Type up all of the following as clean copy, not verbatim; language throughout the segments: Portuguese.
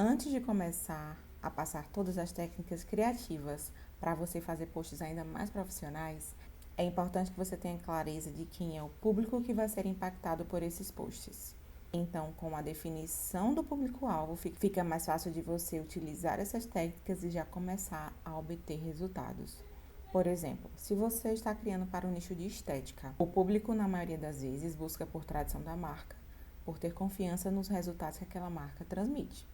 Antes de começar a passar todas as técnicas criativas para você fazer posts ainda mais profissionais, é importante que você tenha clareza de quem é o público que vai ser impactado por esses posts. Então, com a definição do público-alvo, fica mais fácil de você utilizar essas técnicas e já começar a obter resultados. Por exemplo, se você está criando para um nicho de estética, o público, na maioria das vezes, busca por tradição da marca, por ter confiança nos resultados que aquela marca transmite.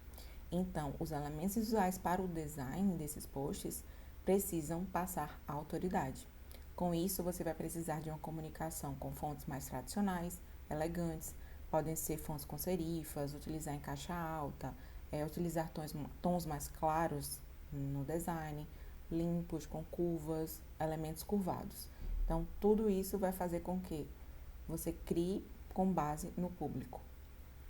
Então, os elementos visuais para o design desses posts precisam passar a autoridade. Com isso, você vai precisar de uma comunicação com fontes mais tradicionais, elegantes, podem ser fontes com serifas, utilizar em caixa alta, utilizar tons mais claros no design, limpos, com curvas, elementos curvados. Então, tudo isso vai fazer com que você crie com base no público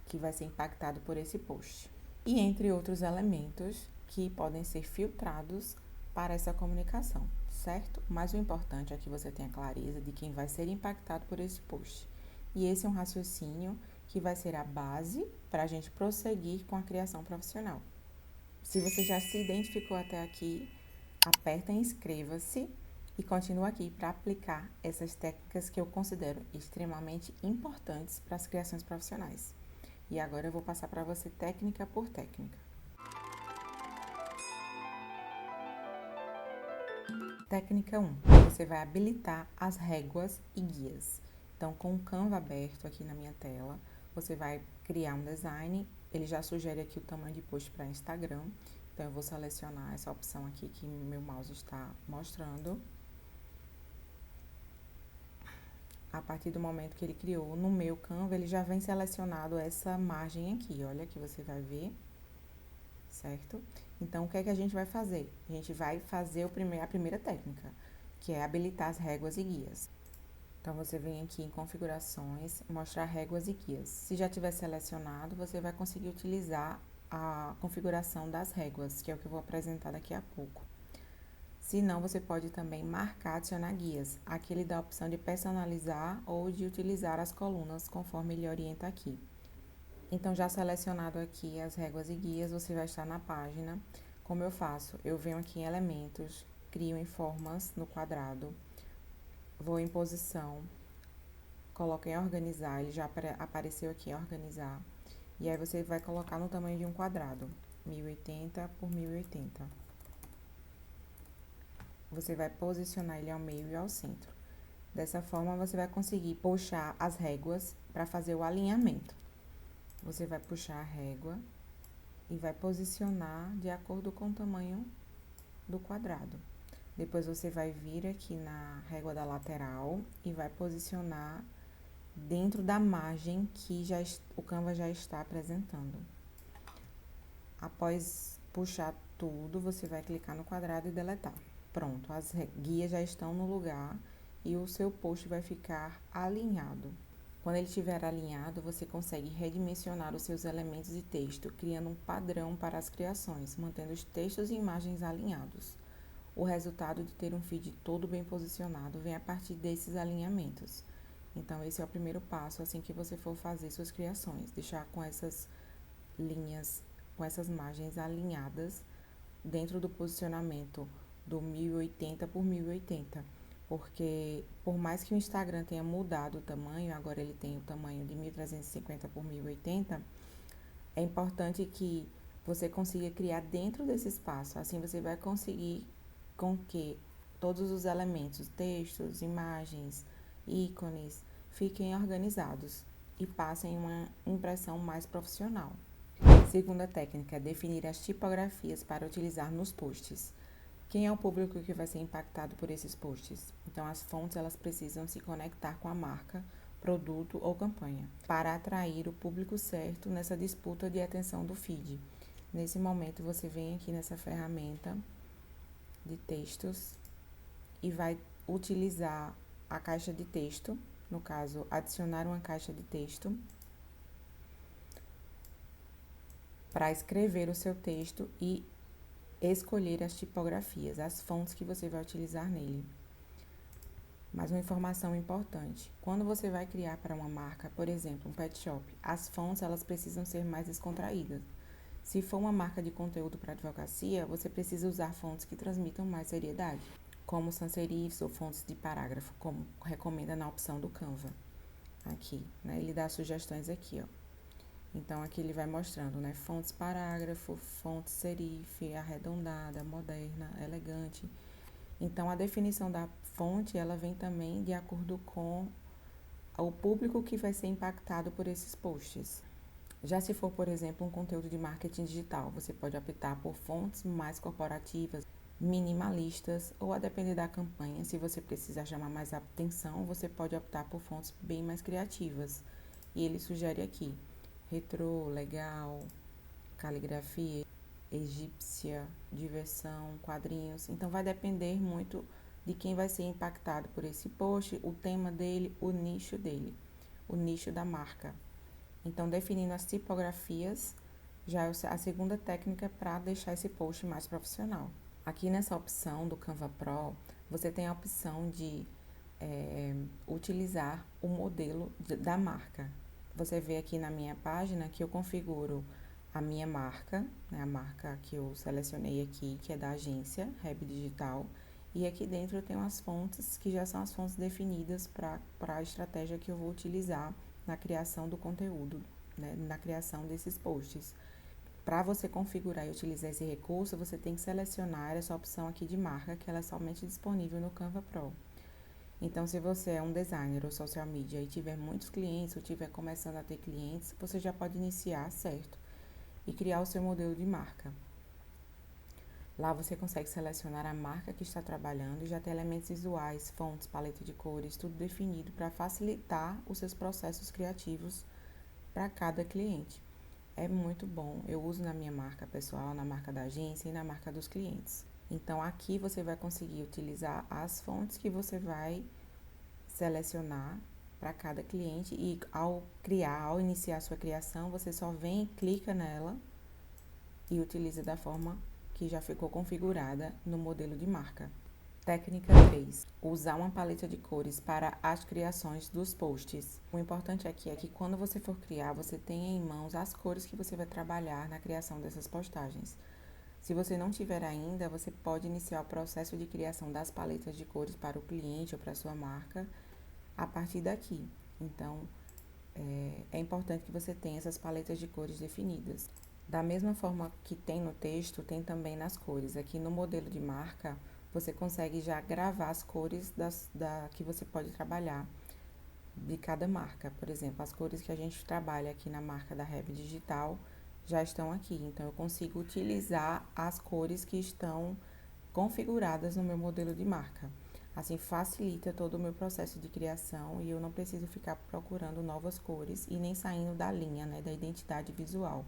que vai ser impactado por esse post. E entre outros elementos que podem ser filtrados para essa comunicação, certo? Mas o importante é que você tenha clareza de quem vai ser impactado por esse post. E esse é um raciocínio que vai ser a base para a gente prosseguir com a criação profissional. Se você já se identificou até aqui, aperta em inscreva-se e continua aqui para aplicar essas técnicas que eu considero extremamente importantes para as criações profissionais. E agora eu vou passar para você técnica por técnica. Técnica 1. Você vai habilitar as réguas e guias. Então, com o Canva aberto aqui na minha tela, você vai criar um design. Ele já sugere aqui o tamanho de post para Instagram. Então, eu vou selecionar essa opção aqui que meu mouse está mostrando. A partir do momento que ele criou, no meu Canva, ele já vem selecionado essa margem aqui. Olha que você vai ver, certo? Então, o que é que a gente vai fazer? A gente vai fazer a primeira técnica, que é habilitar as réguas e guias. Então, você vem aqui em configurações, mostrar réguas e guias. Se já tiver selecionado, você vai conseguir utilizar a configuração das réguas, que é o que eu vou apresentar daqui a pouco. Se não, você pode também marcar, adicionar guias. Aqui ele dá a opção de personalizar ou de utilizar as colunas, conforme ele orienta aqui. Então, já selecionado aqui as réguas e guias, você vai estar na página. Como eu faço? Eu venho aqui em elementos, crio em formas no quadrado, vou em posição, coloco em organizar, ele já apareceu aqui em organizar. E aí, você vai colocar no tamanho de um quadrado, 1080 por 1080. Você vai posicionar ele ao meio e ao centro. Dessa forma, você vai conseguir puxar as réguas para fazer o alinhamento. Você vai puxar a régua e vai posicionar de acordo com o tamanho do quadrado. Depois, você vai vir aqui na régua da lateral e vai posicionar dentro da margem que o Canva já está apresentando. Após puxar tudo, você vai clicar no quadrado e deletar. Pronto, as guias já estão no lugar e o seu post vai ficar alinhado. Quando ele estiver alinhado, você consegue redimensionar os seus elementos de texto, criando um padrão para as criações, mantendo os textos e imagens alinhados. O resultado de ter um feed todo bem posicionado vem a partir desses alinhamentos. Então, esse é o primeiro passo assim que você for fazer suas criações, deixar com essas linhas, com essas margens alinhadas dentro do posicionamento do 1080 por 1080, porque por mais que o Instagram tenha mudado o tamanho, agora ele tem o tamanho de 1350 por 1080, é importante que você consiga criar dentro desse espaço, assim você vai conseguir com que todos os elementos, textos, imagens, ícones, fiquem organizados e passem uma impressão mais profissional. Segunda técnica é definir as tipografias para utilizar nos posts. Quem é o público que vai ser impactado por esses posts? Então, as fontes elas precisam se conectar com a marca, produto ou campanha, para atrair o público certo nessa disputa de atenção do feed. Nesse momento, você vem aqui nessa ferramenta de textos e vai utilizar a caixa de texto, no caso, adicionar uma caixa de texto para escrever o seu texto e escolher as tipografias, as fontes que você vai utilizar nele. Mas uma informação importante, quando você vai criar para uma marca, por exemplo, um pet shop, as fontes elas precisam ser mais descontraídas. Se for uma marca de conteúdo para advocacia, você precisa usar fontes que transmitam mais seriedade, como sans serifs ou fontes de parágrafo, como recomenda na opção do Canva. Aqui, né? Ele dá sugestões aqui, ó. Então, aqui ele vai mostrando, né? Fontes parágrafo, fonte serif, arredondada, moderna, elegante. Então, a definição da fonte, ela vem também de acordo com o público que vai ser impactado por esses posts. Já se for, por exemplo, um conteúdo de marketing digital, você pode optar por fontes mais corporativas, minimalistas, ou a depender da campanha, se você precisar chamar mais atenção, você pode optar por fontes bem mais criativas. E ele sugere aqui retrô, legal, caligrafia egípcia, diversão, quadrinhos. Então vai depender muito de quem vai ser impactado por esse post, o tema dele, o nicho da marca. Então, definindo as tipografias, já é a segunda técnica para deixar esse post mais profissional. Aqui nessa opção do Canva Pro, você tem a opção de utilizar o modelo da marca. Você vê aqui na minha página que eu configuro a minha marca, né, a marca que eu selecionei aqui, que é da agência Reb Digital, e aqui dentro eu tenho as fontes, que já são as fontes definidas para a estratégia que eu vou utilizar na criação do conteúdo, né, na criação desses posts. Para você configurar e utilizar esse recurso, você tem que selecionar essa opção aqui de marca, que ela é somente disponível no Canva Pro. Então, se você é um designer ou social media e tiver muitos clientes ou estiver começando a ter clientes, você já pode iniciar, certo? E criar o seu modelo de marca. Lá você consegue selecionar a marca que está trabalhando e já tem elementos visuais, fontes, paleta de cores, tudo definido para facilitar os seus processos criativos para cada cliente. É muito bom, eu uso na minha marca pessoal, na marca da agência e na marca dos clientes. Então, aqui você vai conseguir utilizar as fontes que você vai selecionar para cada cliente e ao iniciar a sua criação, você só vem, clica nela e utiliza da forma que já ficou configurada no modelo de marca. Técnica 3. Usar uma paleta de cores para as criações dos posts. O importante aqui é que quando você for criar, você tenha em mãos as cores que você vai trabalhar na criação dessas postagens. Se você não tiver ainda, você pode iniciar o processo de criação das paletas de cores para o cliente ou para a sua marca a partir daqui. Então, é importante que você tenha essas paletas de cores definidas. Da mesma forma que tem no texto, tem também nas cores. Aqui no modelo de marca, você consegue já gravar as cores que você pode trabalhar de cada marca. Por exemplo, as cores que a gente trabalha aqui na marca da Reb Digital já estão aqui. Então, eu consigo utilizar as cores que estão configuradas no meu modelo de marca. Assim, facilita todo o meu processo de criação e eu não preciso ficar procurando novas cores e nem saindo da linha, né, da identidade visual.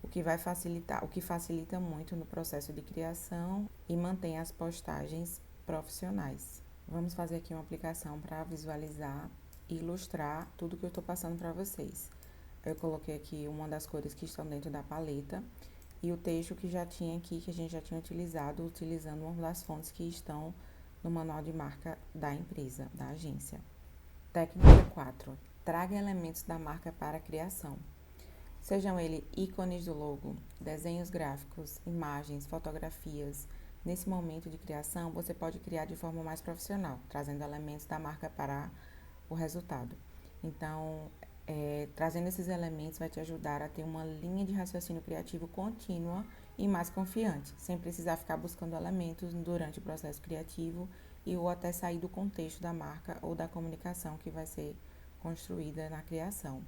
O que facilita muito no processo de criação e mantém as postagens profissionais. Vamos fazer aqui uma aplicação para visualizar e ilustrar tudo que eu estou passando para vocês. Eu coloquei aqui uma das cores que estão dentro da paleta e o texto que já tinha aqui, que a gente já tinha utilizado, utilizando uma das fontes que estão no manual de marca da empresa, da agência. Técnica 4. Traga elementos da marca para a criação. Sejam eles ícones do logo, desenhos gráficos, imagens, fotografias. Nesse momento de criação, você pode criar de forma mais profissional, trazendo elementos da marca para o resultado. Então, trazendo esses elementos vai te ajudar a ter uma linha de raciocínio criativo contínua e mais confiante, sem precisar ficar buscando elementos durante o processo criativo ou até sair do contexto da marca ou da comunicação que vai ser construída na criação.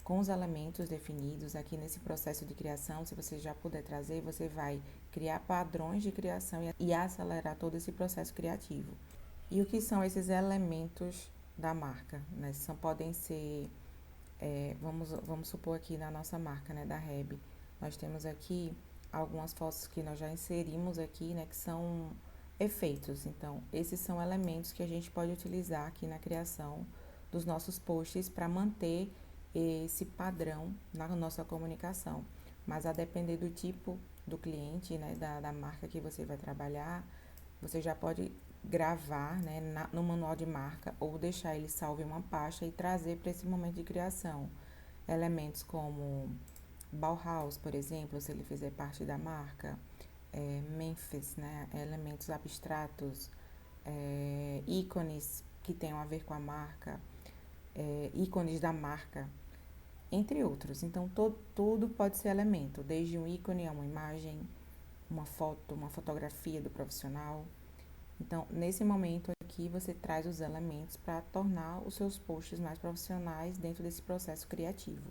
Com os elementos definidos aqui nesse processo de criação, se você já puder trazer, você vai criar padrões de criação e acelerar todo esse processo criativo. E o que são esses elementos da marca? Né? Podem ser, vamos supor aqui na nossa marca, né, da Reb, nós temos aqui algumas fotos que nós já inserimos aqui, né, que são efeitos. Então, esses são elementos que a gente pode utilizar aqui na criação dos nossos posts para manter esse padrão na nossa comunicação. Mas a depender do tipo do cliente, né, da marca que você vai trabalhar, você já pode gravar, né, no manual de marca ou deixar ele salvo em uma pasta e trazer para esse momento de criação elementos como Bauhaus, por exemplo, se ele fizer parte da marca, Memphis, né? Elementos abstratos, ícones que tenham a ver com a marca, ícones da marca, entre outros. Então, tudo pode ser elemento, desde um ícone a uma imagem, uma foto, uma fotografia do profissional. Então, nesse momento aqui, você traz os elementos para tornar os seus posts mais profissionais dentro desse processo criativo.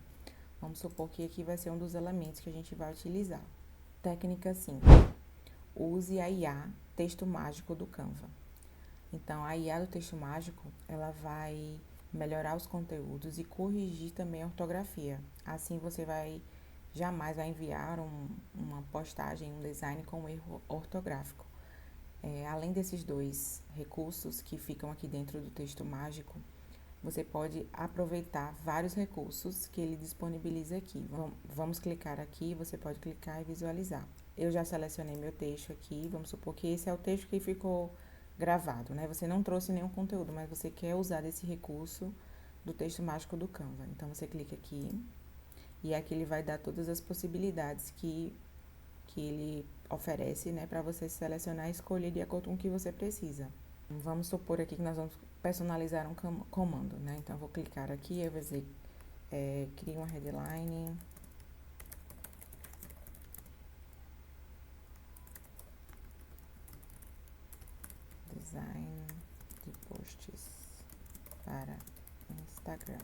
Vamos supor que aqui vai ser um dos elementos que a gente vai utilizar. Técnica 5. Use a IA Texto Mágico do Canva. Então, a IA do Texto Mágico, ela vai melhorar os conteúdos e corrigir também a ortografia. Assim, você jamais vai enviar uma postagem, um design com erro ortográfico. Além desses dois recursos que ficam aqui dentro do Texto Mágico, você pode aproveitar vários recursos que ele disponibiliza aqui. Vamos clicar aqui, você pode clicar e visualizar. Eu já selecionei meu texto aqui, vamos supor que esse é o texto que ficou gravado, né? Você não trouxe nenhum conteúdo, mas você quer usar esse recurso do Texto Mágico do Canva. Então, você clica aqui e aqui ele vai dar todas as possibilidades que ele oferece, né, para você selecionar e escolher de acordo com o que você precisa. Vamos supor aqui que nós vamos personalizar um comando, né? Então, eu vou clicar aqui, eu vou dizer, cria uma headline. Design de posts para Instagram.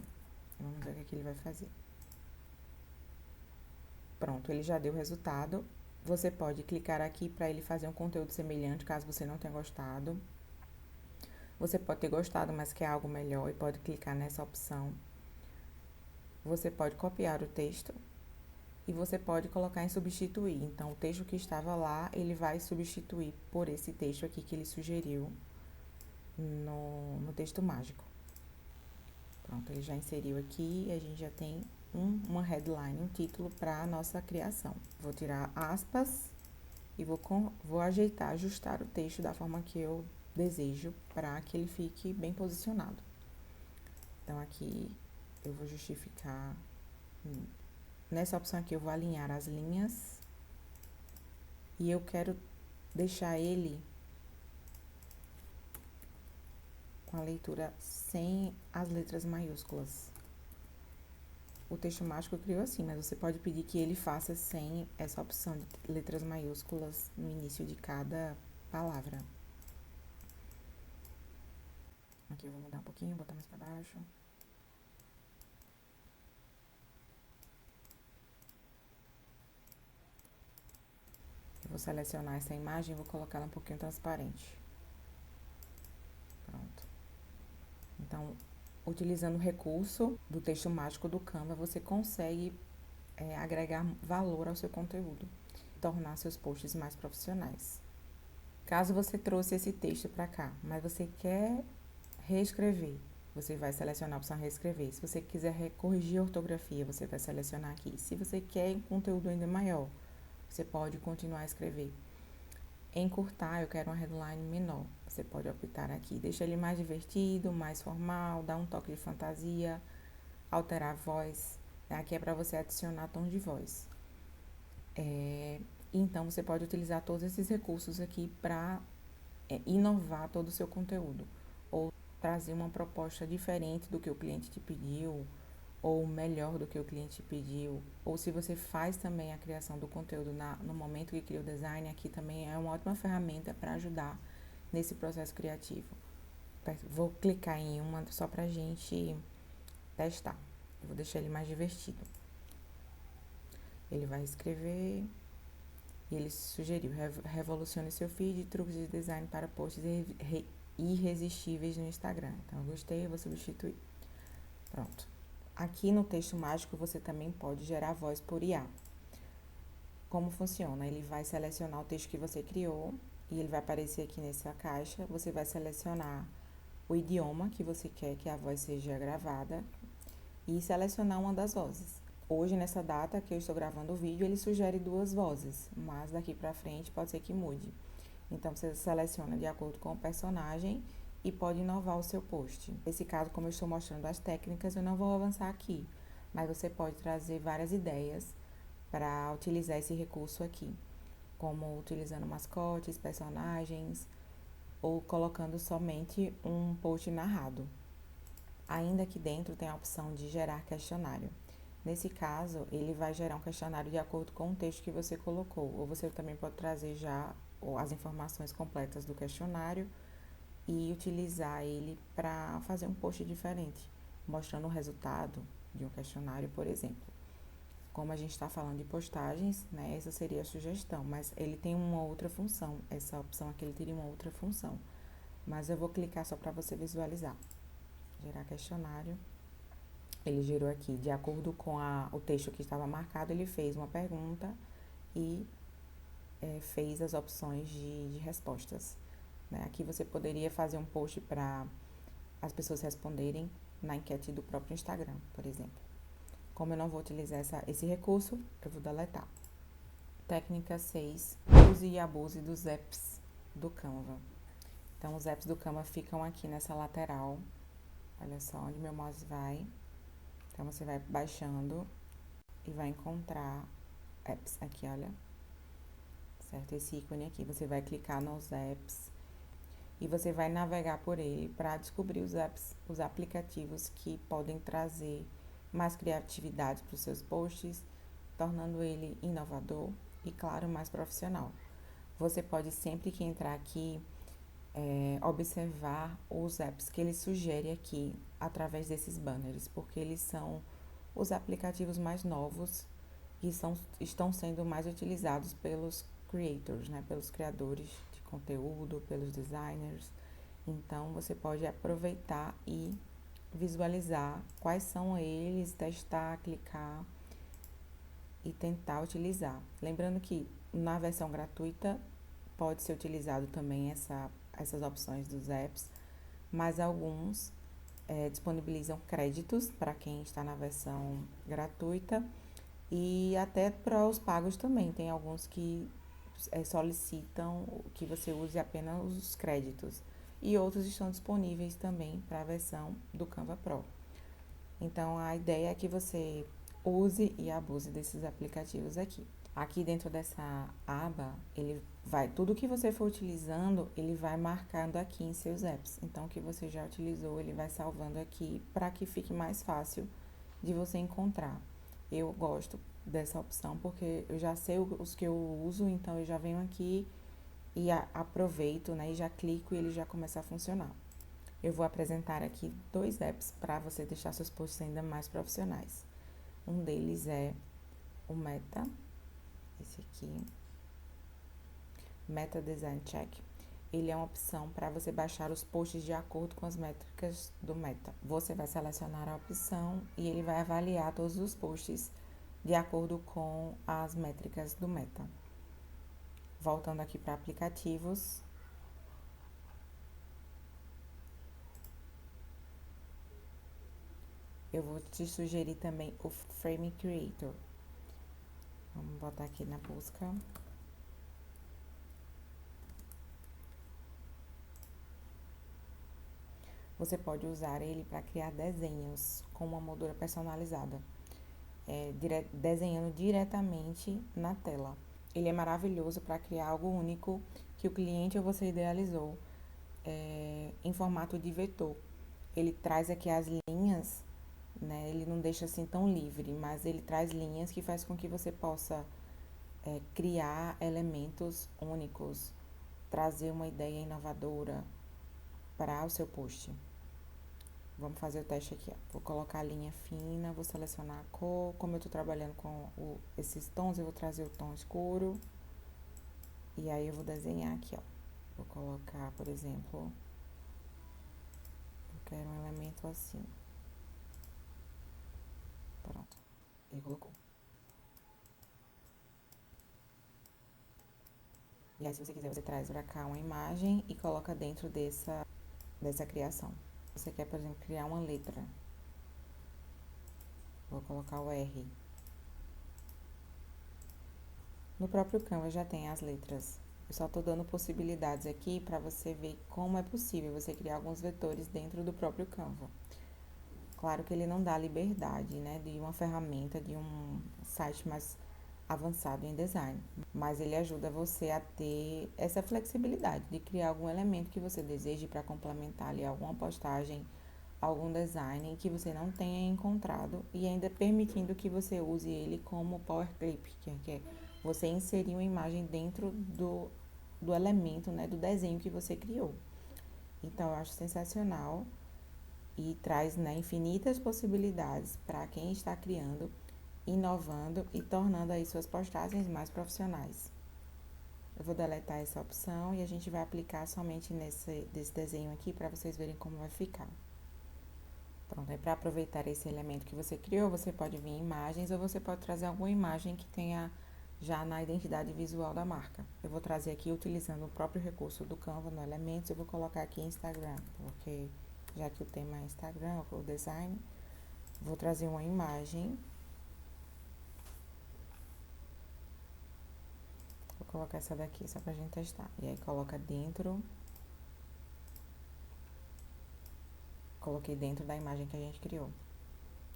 Vamos ver o que ele vai fazer. Pronto, ele já deu o resultado. Você pode clicar aqui para ele fazer um conteúdo semelhante, caso você não tenha gostado. Você pode ter gostado, mas quer algo melhor e pode clicar nessa opção. Você pode copiar o texto e você pode colocar em substituir. Então, o texto que estava lá, ele vai substituir por esse texto aqui que ele sugeriu no texto mágico. Pronto, ele já inseriu aqui e a gente já tem uma headline, um título para a nossa criação. Vou tirar aspas e vou ajeitar, ajustar o texto da forma que eu desejo para que ele fique bem posicionado. Então, aqui eu vou justificar. Nessa opção aqui eu vou alinhar as linhas e eu quero deixar ele com a leitura sem as letras maiúsculas. O Texto Mágico criou assim, mas você pode pedir que ele faça sem essa opção de letras maiúsculas no início de cada palavra. Aqui eu vou mudar um pouquinho, botar mais para baixo. Eu vou selecionar essa imagem e vou colocar ela um pouquinho transparente. Pronto. Então, utilizando o recurso do Texto Mágico do Canva, você consegue agregar valor ao seu conteúdo, tornar seus posts mais profissionais. Caso você trouxe esse texto para cá, mas você quer reescrever, você vai selecionar a opção reescrever. Se você quiser corrigir a ortografia, você vai selecionar aqui. Se você quer um conteúdo ainda maior, você pode continuar a escrever. Encurtar, eu quero uma headline menor. Você pode optar aqui, deixa ele mais divertido, mais formal, dar um toque de fantasia, alterar a voz. Aqui é para você adicionar tom de voz. Então, você pode utilizar todos esses recursos aqui para inovar todo o seu conteúdo. Ou trazer uma proposta diferente do que o cliente te pediu, ou melhor do que o cliente pediu. Ou se você faz também a criação do conteúdo no momento que cria o design, aqui também é uma ótima ferramenta para ajudar nesse processo criativo. Vou clicar em uma só para a gente testar. Eu vou deixar ele mais divertido. Ele vai escrever e ele sugeriu: revolucione seu feed, truques de design para posts irresistíveis no Instagram. Então, eu gostei, eu vou substituir. Pronto. Aqui no Texto Mágico, você também pode gerar voz por IA. Como funciona? Ele vai selecionar o texto que você criou e ele vai aparecer aqui nessa caixa. Você vai selecionar o idioma que você quer que a voz seja gravada e selecionar uma das vozes. Hoje, nessa data que eu estou gravando o vídeo, ele sugere 2 vozes, mas daqui pra frente pode ser que mude. Então, você seleciona de acordo com o personagem e pode inovar o seu post. Nesse caso, como eu estou mostrando as técnicas, eu não vou avançar aqui, mas você pode trazer várias ideias para utilizar esse recurso aqui, como utilizando mascotes, personagens ou colocando somente um post narrado. Ainda aqui dentro tem a opção de gerar questionário. Nesse caso, ele vai gerar um questionário de acordo com o texto que você colocou, ou você também pode trazer já as informações completas do questionário e utilizar ele para fazer um post diferente, mostrando o resultado de um questionário, por exemplo. Como a gente está falando de postagens, né, essa seria a sugestão, mas ele tem uma outra função, essa opção aqui ele teria uma outra função, mas eu vou clicar só para você visualizar. Gerar questionário. Ele gerou aqui, de acordo com o texto que estava marcado, ele fez uma pergunta e fez as opções de respostas. Né? Aqui você poderia fazer um post para as pessoas responderem na enquete do próprio Instagram, por exemplo. Como eu não vou utilizar esse recurso, eu vou deletar. Técnica 6, use e abuse dos apps do Canva. Então, os apps do Canva ficam aqui nessa lateral. Olha só onde meu mouse vai. Então, você vai baixando e vai encontrar apps aqui, olha. Certo? Esse ícone aqui. Você vai clicar nos apps e você vai navegar por ele para descobrir os apps, os aplicativos que podem trazer mais criatividade para os seus posts, tornando ele inovador e, claro, mais profissional. Você pode, sempre que entrar aqui, observar os apps que ele sugere aqui através desses banners, porque eles são os aplicativos mais novos e estão sendo mais utilizados pelos creators, né? Pelos criadores de conteúdo, pelos designers. Então, você pode aproveitar e visualizar quais são eles, testar, clicar e tentar utilizar. Lembrando que na versão gratuita pode ser utilizado também essas opções dos apps, mas alguns disponibilizam créditos para quem está na versão gratuita e até para os pagos também. Tem alguns que solicitam que você use apenas os créditos e outros estão disponíveis também para a versão do Canva Pro. Então, a ideia é que você use e abuse desses aplicativos aqui. Aqui dentro dessa aba, tudo que você for utilizando, ele vai marcando aqui em seus apps. Então, o que você já utilizou, ele vai salvando aqui para que fique mais fácil de você encontrar. Eu gosto dessa opção porque eu já sei os que eu uso, então eu já venho aqui e aproveito, né, e já clico e ele já começa a funcionar. Eu vou apresentar aqui 2 apps para você deixar seus posts ainda mais profissionais. Um deles é o Meta, esse aqui, Meta Design Check. Ele é uma opção para você baixar os posts de acordo com as métricas do Meta. Você vai selecionar a opção e ele vai avaliar todos os posts de acordo com as métricas do Meta. Voltando aqui para aplicativos. Eu vou te sugerir também o Frame Creator. Vamos botar aqui na busca. Você pode usar ele para criar desenhos com uma moldura personalizada, desenhando diretamente na tela. Ele é maravilhoso para criar algo único que o cliente ou você idealizou em formato de vetor. Ele traz aqui as linhas, né? Ele não deixa assim tão livre, mas ele traz linhas que faz com que você possa criar elementos únicos, trazer uma ideia inovadora para o seu post. Vamos fazer o teste aqui, ó. Vou colocar a linha fina, vou selecionar a cor. Como eu tô trabalhando com esses tons, eu vou trazer o tom escuro. E aí, eu vou desenhar aqui, ó. Vou colocar, por exemplo, eu quero um elemento assim. Pronto. Ele colocou. E aí, se você quiser, você traz pra cá uma imagem e coloca dentro dessa criação. Você quer, por exemplo, criar uma letra. Vou colocar o R. No próprio Canva já tem as letras. Eu só tô dando possibilidades aqui para você ver como é possível você criar alguns vetores dentro do próprio Canva. Claro que ele não dá liberdade, né, de uma ferramenta, de um site mais avançado em design, mas ele ajuda você a ter essa flexibilidade de criar algum elemento que você deseje para complementar ali alguma postagem, algum design que você não tenha encontrado e ainda permitindo que você use ele como power clip, que é você inserir uma imagem dentro do elemento, né, do desenho que você criou. Então, eu acho sensacional e traz, né, infinitas possibilidades para quem está criando, inovando e tornando aí suas postagens mais profissionais. Eu vou deletar essa opção e a gente vai aplicar somente desse desenho aqui para vocês verem como vai ficar. Pronto, aí para aproveitar esse elemento que você criou, você pode vir em imagens ou você pode trazer alguma imagem que tenha já na identidade visual da marca. Eu vou trazer aqui utilizando o próprio recurso do Canva no Elementos, eu vou colocar aqui Instagram, porque já que o tema é Instagram, o design, vou trazer uma imagem. Vou colocar essa daqui só pra gente testar. E aí coloca dentro. Coloquei dentro da imagem que a gente criou.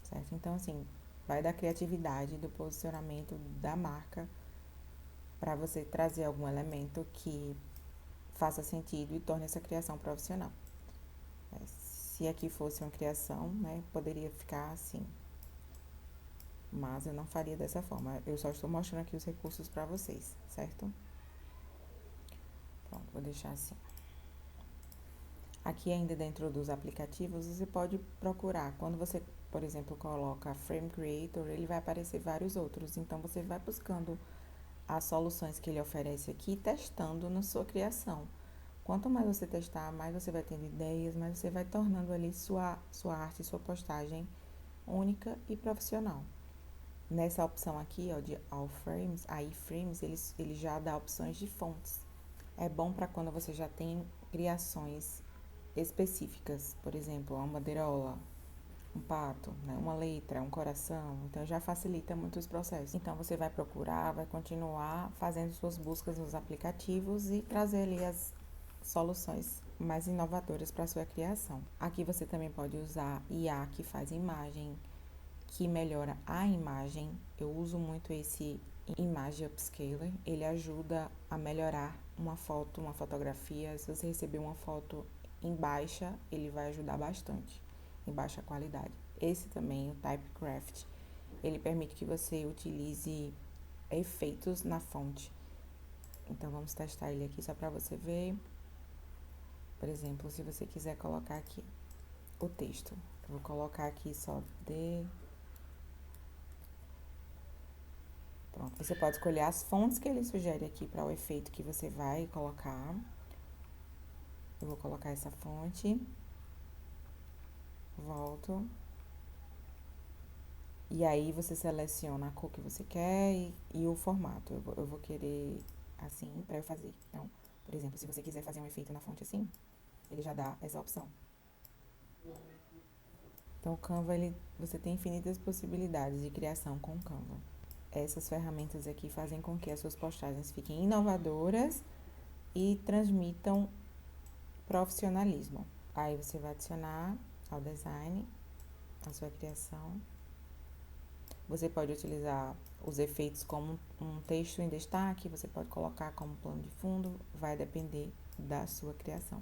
Certo? Então, assim, vai da criatividade, do posicionamento da marca para você trazer algum elemento que faça sentido e torne essa criação profissional. Se aqui fosse uma criação, né, poderia ficar assim. Mas eu não faria dessa forma. Eu só estou mostrando aqui os recursos para vocês, certo? Pronto, vou deixar assim. Aqui ainda dentro dos aplicativos, você pode procurar. Quando você, por exemplo, coloca Frame Creator, ele vai aparecer vários outros. Então, você vai buscando as soluções que ele oferece aqui e testando na sua criação. Quanto mais você testar, mais você vai tendo ideias, mais você vai tornando ali sua arte, sua postagem única e profissional. Nessa opção aqui, ó, de All Frames, a iframes, ele já dá opções de fontes. É bom para quando você já tem criações específicas, por exemplo, uma bandeirola, um pato, né, uma letra, um coração, então já facilita muito os processos. Então você vai procurar, vai continuar fazendo suas buscas nos aplicativos e trazer ali as soluções mais inovadoras para sua criação. Aqui você também pode usar IA que faz imagem, que melhora a imagem. Eu uso muito esse Image Upscaler, ele ajuda a melhorar uma foto, uma fotografia. Se você receber uma foto em baixa, ele vai ajudar bastante, em baixa qualidade. Esse também, o Typecraft, ele permite que você utilize efeitos na fonte. Então, vamos testar ele aqui só para você ver. Por exemplo, se você quiser colocar aqui o texto, eu vou colocar aqui só de... Pronto, você pode escolher as fontes que ele sugere aqui para o efeito que você vai colocar. Eu vou colocar essa fonte. Volto. E aí, você seleciona a cor que você quer e o formato. Eu vou querer assim para eu fazer. Então, por exemplo, se você quiser fazer um efeito na fonte assim, ele já dá essa opção. Então, o Canva, você tem infinitas possibilidades de criação com o Canva. Essas ferramentas aqui fazem com que as suas postagens fiquem inovadoras e transmitam profissionalismo. Aí você vai adicionar ao design a sua criação. Você pode utilizar os efeitos como um texto em destaque, você pode colocar como plano de fundo, vai depender da sua criação.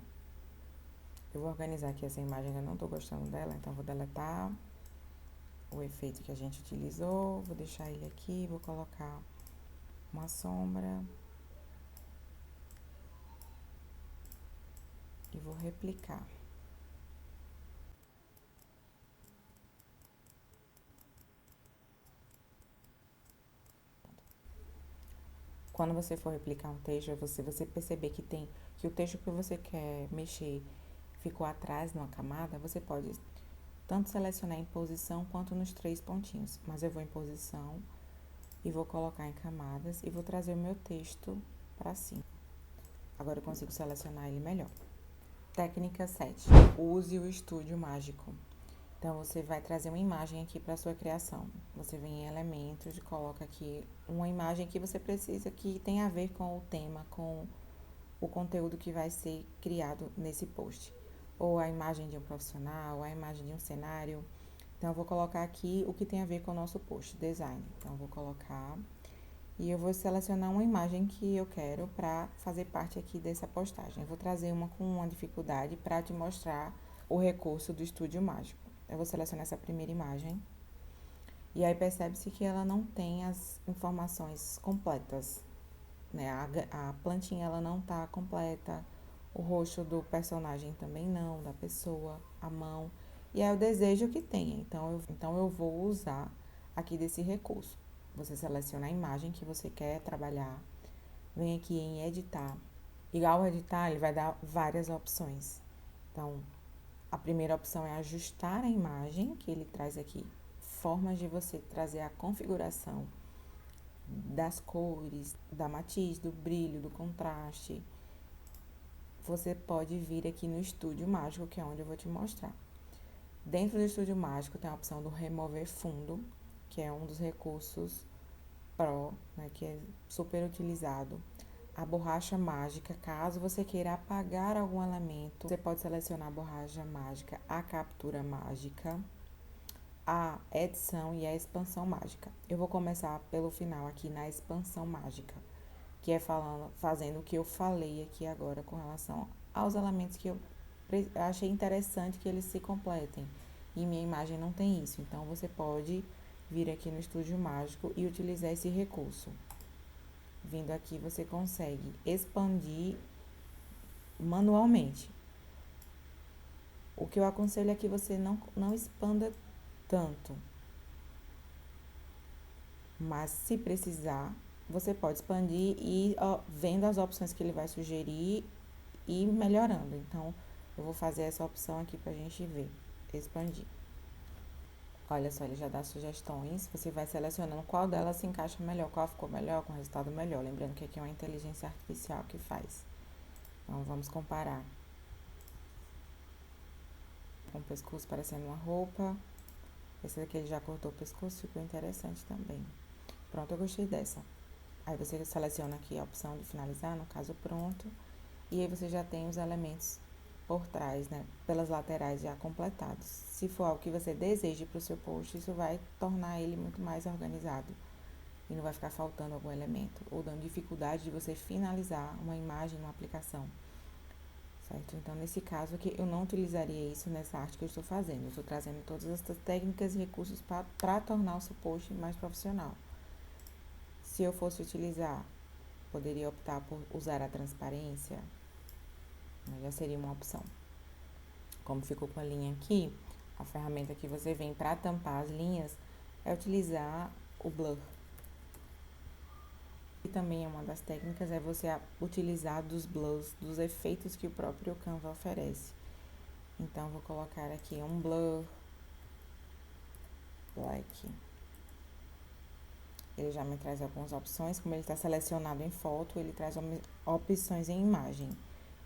Eu vou organizar aqui essa imagem, eu não estou gostando dela, então vou deletar o efeito que a gente utilizou, vou deixar ele aqui, vou colocar uma sombra e vou replicar. Quando você for replicar um texto, você perceber que o texto que você quer mexer ficou atrás numa camada, você pode tanto selecionar em posição quanto nos 3 pontinhos. Mas eu vou em posição e vou colocar em camadas e vou trazer o meu texto para cima. Agora eu consigo selecionar ele melhor. Técnica 7. Use o Estúdio Mágico. Então, você vai trazer uma imagem aqui para sua criação. Você vem em elementos e coloca aqui uma imagem que você precisa que tem a ver com o tema, com o conteúdo que vai ser criado nesse post. Ou a imagem de um profissional, a imagem de um cenário. Então, eu vou colocar aqui o que tem a ver com o nosso post, design. Então, eu vou colocar e eu vou selecionar uma imagem que eu quero para fazer parte aqui dessa postagem. Eu vou trazer uma com uma dificuldade para te mostrar o recurso do Estúdio Mágico. Eu vou selecionar essa primeira imagem. E aí percebe-se que ela não tem as informações completas, né? A plantinha ela não tá completa, o rosto do personagem também não, da pessoa, a mão. E aí eu desejo que tenha, então eu vou usar aqui desse recurso. Você seleciona a imagem que você quer trabalhar, vem aqui em editar. E ao editar, ele vai dar várias opções. Então, a primeira opção é ajustar a imagem, que ele traz aqui formas de você trazer a configuração das cores, da matiz, do brilho, do contraste. Você pode vir aqui no Estúdio Mágico, que é onde eu vou te mostrar. Dentro do Estúdio Mágico tem a opção do remover fundo, que é um dos recursos Pro, né, que é super utilizado. A borracha mágica, caso você queira apagar algum elemento, você pode selecionar a borracha mágica, a captura mágica, a edição e a expansão mágica. Eu vou começar pelo final aqui na expansão mágica, que é fazendo o que eu falei aqui agora com relação aos elementos que eu achei interessante que eles se completem. E minha imagem não tem isso, então você pode vir aqui no Estúdio Mágico e utilizar esse recurso. Vindo aqui, você consegue expandir manualmente. O que eu aconselho é que você não expanda tanto. Mas se precisar, você pode expandir e vendo as opções que ele vai sugerir e melhorando. Então, eu vou fazer essa opção aqui pra gente ver. Expandir. Olha só, ele já dá sugestões. Você vai selecionando qual delas se encaixa melhor, qual ficou melhor, com resultado melhor. Lembrando que aqui é uma inteligência artificial que faz. Então, vamos comparar. Com o pescoço parecendo uma roupa. Esse daqui ele já cortou o pescoço, ficou interessante também. Pronto, eu gostei dessa. Aí você seleciona aqui a opção de finalizar, no caso pronto. E aí você já tem os elementos por trás, né? Pelas laterais já completados. Se for algo que você deseje para o seu post, isso vai tornar ele muito mais organizado. E não vai ficar faltando algum elemento. Ou dando dificuldade de você finalizar uma imagem, uma aplicação. Certo? Então, nesse caso aqui, eu não utilizaria isso nessa arte que eu estou fazendo. Eu estou trazendo todas essas técnicas e recursos para tornar o seu post mais profissional. Se eu fosse utilizar, poderia optar por usar a transparência, já seria uma opção. Como ficou com a linha aqui, a ferramenta que você vem para tampar as linhas é utilizar o blur. E também uma das técnicas é você utilizar dos blurs, dos efeitos que o próprio Canva oferece. Então, vou colocar aqui um blur black. Ele já me traz algumas opções, como ele está selecionado em foto, ele traz opções em imagem.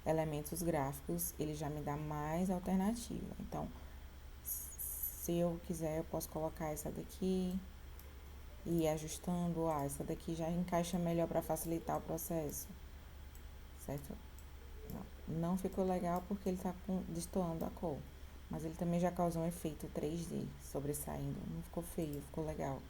Elementos gráficos, ele já me dá mais alternativa. Então, se eu quiser, eu posso colocar essa daqui e ir ajustando. Essa daqui já encaixa melhor para facilitar o processo, certo? Não ficou legal porque ele está destoando a cor, mas ele também já causou um efeito 3D sobressaindo. Não ficou feio, ficou legal.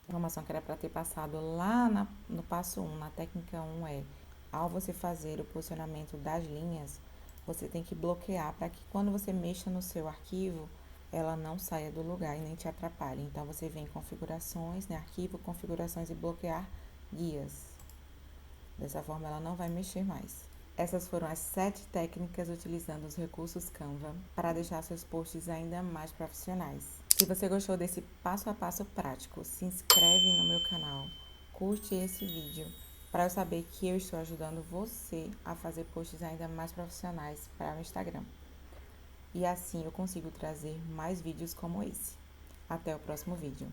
A informação que era para ter passado lá no passo 1, na técnica 1 é, ao você fazer o posicionamento das linhas, você tem que bloquear para que quando você mexa no seu arquivo, ela não saia do lugar e nem te atrapalhe. Então, você vem em configurações, né, arquivo, configurações e bloquear guias. Dessa forma, ela não vai mexer mais. Essas foram as 7 técnicas utilizando os recursos Canva para deixar seus posts ainda mais profissionais. Se você gostou desse passo a passo prático, se inscreve no meu canal, curte esse vídeo para eu saber que eu estou ajudando você a fazer posts ainda mais profissionais para o Instagram. E assim eu consigo trazer mais vídeos como esse. Até o próximo vídeo.